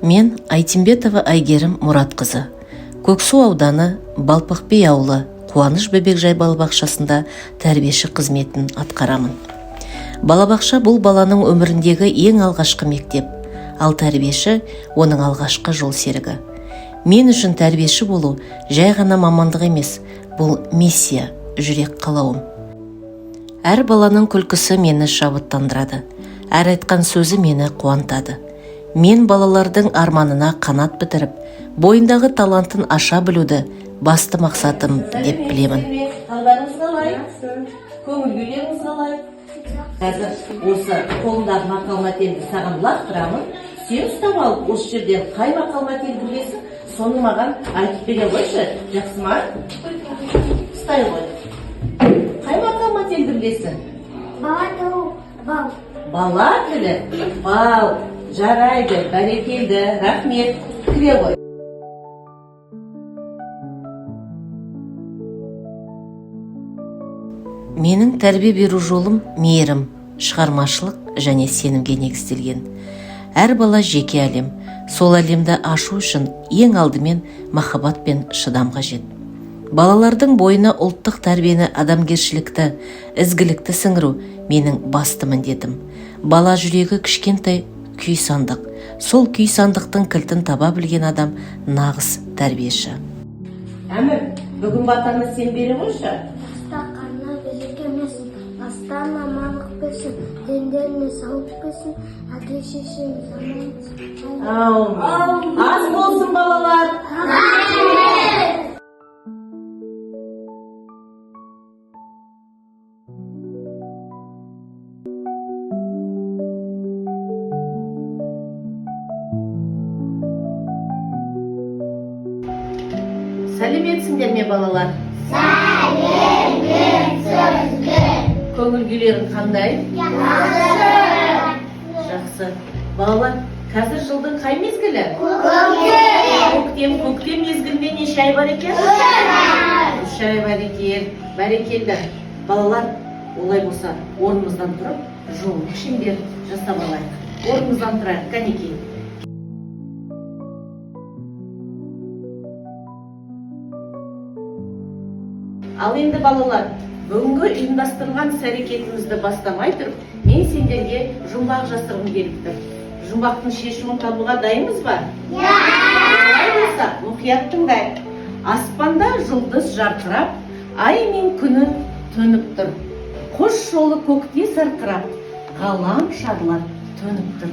Мен Айтимбетова Айгерім Мұратқызы. Көксу ауданы Балпықби ауылы Қуаныш Бөбекжай балабақшасында тәрбиеші қызметін атқарамын. Балабақша бұл баланың өміріндегі ең алғашқы мектеп, ал тәрбиеші оның алғашқы жол серігі. Мен үшін тәрбиеші болу жай ғана мамандық емес, бұл миссия, жүрек қалауым. Әр баланың күлкісі мені шабыттандырады, әр айтқан сөзі мені қуантады. Мен балалардың арманына қанат бітіріп, бойындағы талантын аша білуді басты мақсатым деп білемін. Қалдарыңыз қалай? Көңіл күйлеріңіз қалай? Қазір осы қолындағы мақал-мәтелді саған лақтырамын. Сен ұстап алып, осы жерден қай мақал-мәтелді білесің, соны маған айтып бере қойшы. Жақсы ма? Ұстай ғой. Қай мақал-мәтелді білесің? Бал. Бала тілі? Бал. Жарайды, бәрекелді, рахмет. Кіре ғой. Менің тәрбие беру жолым мейірім, шығармашылық және сенімге негізделген. Әр бала жеке әлем. Сол әлемді ашу үшін ең алдымен махаббат пен шыдам қажет. Балалардың бойына ұлттық тәрбиені, адамгершілікті, ізгілікті сіңіру менің басты міндетім. Бала жүрегі кішкентай күй сандық. Сол күй сандықтың кілтін таба білген адам нағыз тәрбиеші. Әмір, бүгін батаны сен бере қойшы. Қана безекемесін, бастан амандық берсін, дендеріне сауық берсін, әке шешеміз аман. Аз болсын балалар. Сәлеметсіңдер ме балалар? Көңіл күйлерің қандай? Жақсы. Балалар, қазір жылдың қай мезгілі? Көктем мезгілінде неше ай бар екен? 3 ай бар екен. Бәрекелді. Балалар, олай болса, орнымыздан тұрып, жолын шеңбер жасап алайық. Орнымыздан тұрайық, кәнекей. Ал енді балалар, бүгінгі ұйымдастырылған іс-әрекетімізді бастамай тұрып, мен сендерге жұмбақ жасырғым келіп тұр. Жұмбақтың шешімін табуға дайынбыз ба? Олай болса, мұқият тыңдайық. Аспанда жұлдыз жарқырап, ай мен күні төніп тұр. Құс жолы көкте сарқырап, ғалам шарлап төніп тұр.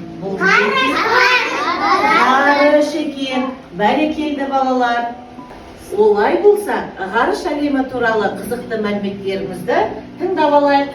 Ғарыш екен, бәрекелді балалар. Олай болса, ғарыш әлемі туралы қызықты мәліметтерімізді тыңдап алайық.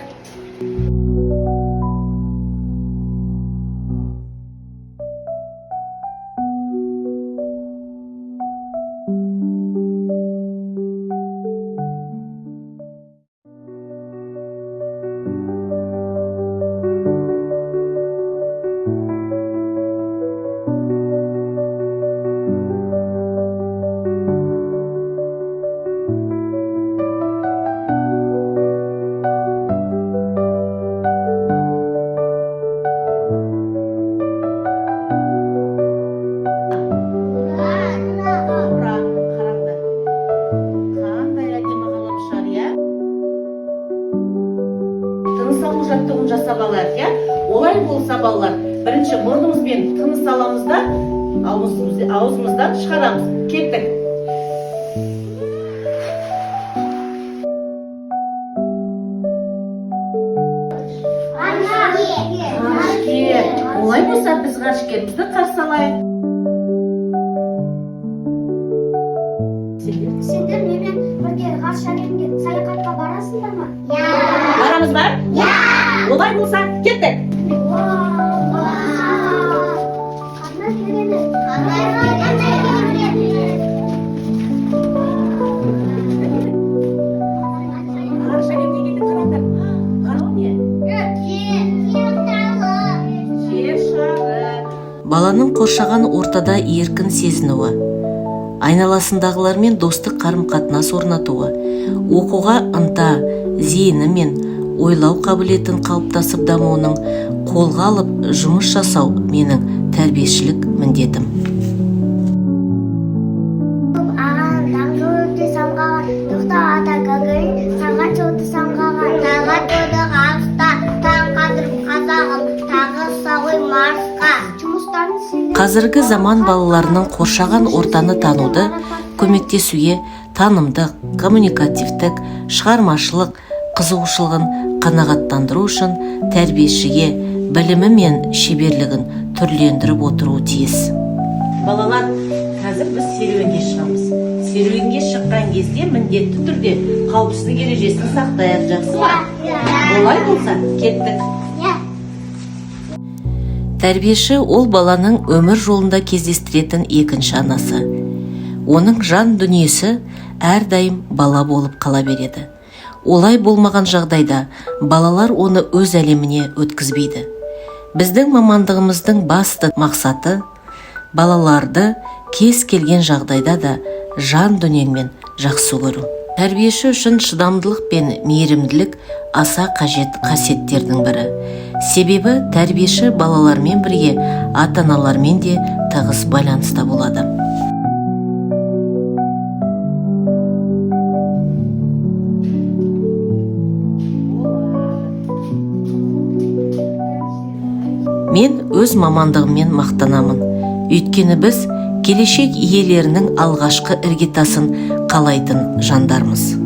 Жаттығын жасап алайық, я? Олай болса балалар, бірінші мұрнымызбен тыныс аламыз да, аузымыздан шығарамыз. Кеттік. Ғарышкер. Олай болса, біз ғарышкерімізді қарсы алайық. Сендер менімен бірге ғарыш әлеміне саяхатқа барасыңдар ма? Барамыз ба? Олай болса, кеттік. Ғарыш әлеміне келдік, қараңдар. Қарау не? Жер шары. Баланың қоршаған ортада еркін сезінуі, айналасындағылармен достық қарым-қатынас орнатуы, оқуға ынта, зейіні мен ойлау қабілетін қалыптасып дамуының қолға алып жұмыс жасау менің тәрбиешілік міндетім. Қазіргі заман балаларының қоршаған ортаны тануды, көмектесуге, танымдық, коммуникативтік, шығармашылық қызығушылығын қанағаттандыру үшін тәрбиешіге білімі мен шеберлігін түрлендіріп отыруы тиіс. Балалар, қазір біз серуенге шығамыз. Серуенге шыққан кезде міндетті түрде қауіпсіздік ережесін сақтайық, жақсы ма? Олай болса, кеттік. Тәрбиеші ол баланың өмір жолында кездестіретін екінші анасы. Оның жан дүниесі әрдайым бала болып қала береді. Олай болмаған жағдайда балалар оны өз әлеміне өткізбейді. Біздің мамандығымыздың басты мақсаты балаларды кез келген жағдайда да жан дүниеңмен жақсы көру. Тәрбиеші үшін шыдамдылық пен мейірімділік аса қажет қасиеттердің бірі. Себебі тәрбиеші балалармен бірге ата-аналармен де тығыз байланыста болады. Мен өз мамандығыммен мақтанамын. Өйткені біз келешек иелерінің алғашқы іргетасын қалайтын жандармыз.